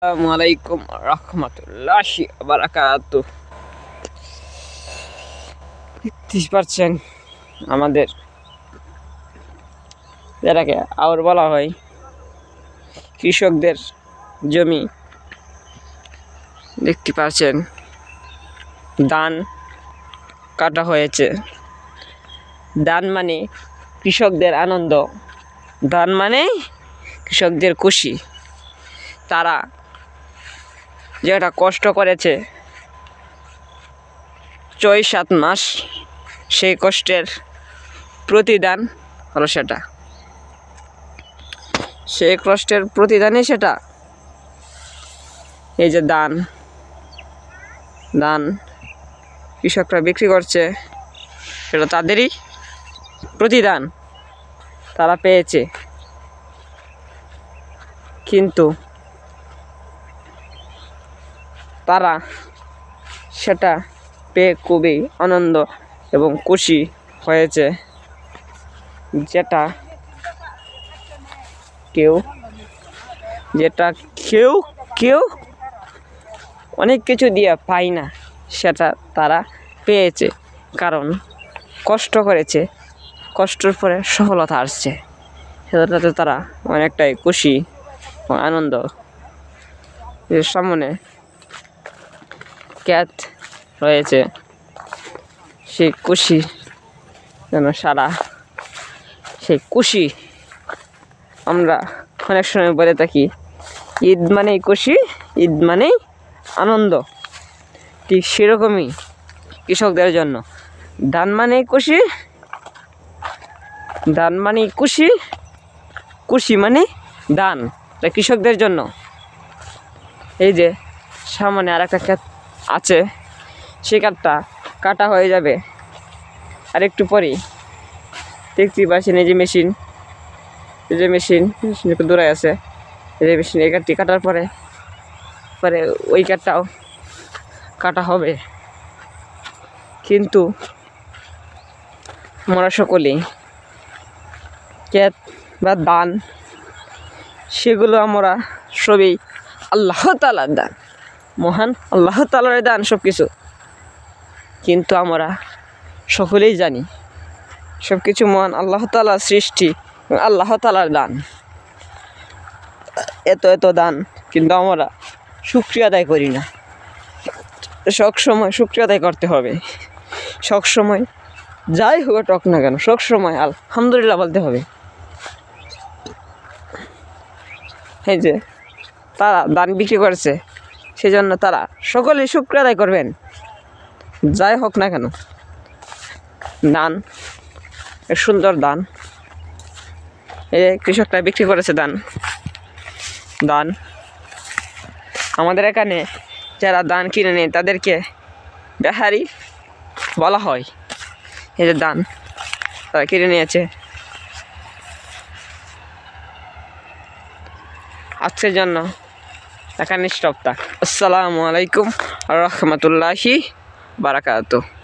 আসসালামু আলাইকুম রহমতুল্লাহি বারাকাতুহু। দেখতে পাচ্ছেন আমাদের যেটাকে আওর বলা হয়, কৃষকদের জমি। দেখতে পাচ্ছেন ধান কাটা হয়েছে। ধান মানে কৃষকদের আনন্দ, ধান মানে কৃষকদের খুশি। তারা যেটা কষ্ট করেছে ৬-৭ মাস, সেই কষ্টের প্রতিদান হলো সেটা। সেই কষ্টের প্রতিদানই সেটা। এই যে ধান কৃষকরা বিক্রি করছে, সেটা তাদেরই প্রতিদান, তারা পেয়েছে। কিন্তু তারা সেটা পেয়ে খুবই আনন্দ এবং খুশি হয়েছে। যেটা কেউ অনেক কিছু দিয়ে পায় না, সেটা তারা পেয়েছে। কারণ কষ্ট করেছে, কষ্টের পরে সফলতা আসছে, সেটাতে তারা অনেকটাই খুশি ও আনন্দ। এর সামনে ক্ষেত রয়েছে, সেই খুশি যেন সারা, সেই খুশি আমরা অনেক সময় বলে থাকি, ঈদ মানেই খুশি, ঈদ মানেই আনন্দ। ঠিক সেরকমই কৃষকদের জন্য ধান মানেই খুশি, ধান মানেই খুশি, খুশি মানে ধান। এটা কৃষকদের জন্য। এই যে সামনে আর একটা ক্ষেত আছে, সেই ক্ষেতটা কাটা হয়ে যাবে আর একটু পরেই। দেখতেই পাচ্ছেন এই যে মেশিন, একটু দূরে আছে। এই যে মেশিন, এই কাঠটি কাটার পরে ওই কাঠটাও কাটা হবে। কিন্তু আমরা সকলেই ক্ষেত বা ধান, সেগুলো আমরা সবই আল্লাহ তাআলার দান, মহান আল্লাহ তাআলার দান সব কিছু। কিন্তু আমরা সকলেই জানি সব কিছু মহান আল্লাহ তাআলার সৃষ্টি, আল্লাহ তাআলার দান। এত দান, কিন্তু আমরা শুকরিয়া আদায় করি না। সবসময় শুকরিয়া আদায় করতে হবে, সবসময় যাই হোক না কেন, সবসময় আলহামদুলিল্লাহ বলতে হবে। এই যে তারা ধান বিক্রি করেছে, সেজন্য তারা সকলেই শুকরিয়া আদায় করবেন, যাই হোক না কেন। ধান সুন্দর ধান, এই যে কৃষকরা বিক্রি করেছে ধান। আমাদের এখানে যারা ধান কিনে নেয় তাদেরকে বেহারি বলা হয়। এই যে ধান তারা কিনে নিয়েছে। আজকের জন্য এখানে স্টপ থাক। আসসালামু আলাইকুম রহমতুল্লাহি বারাকাতুহু।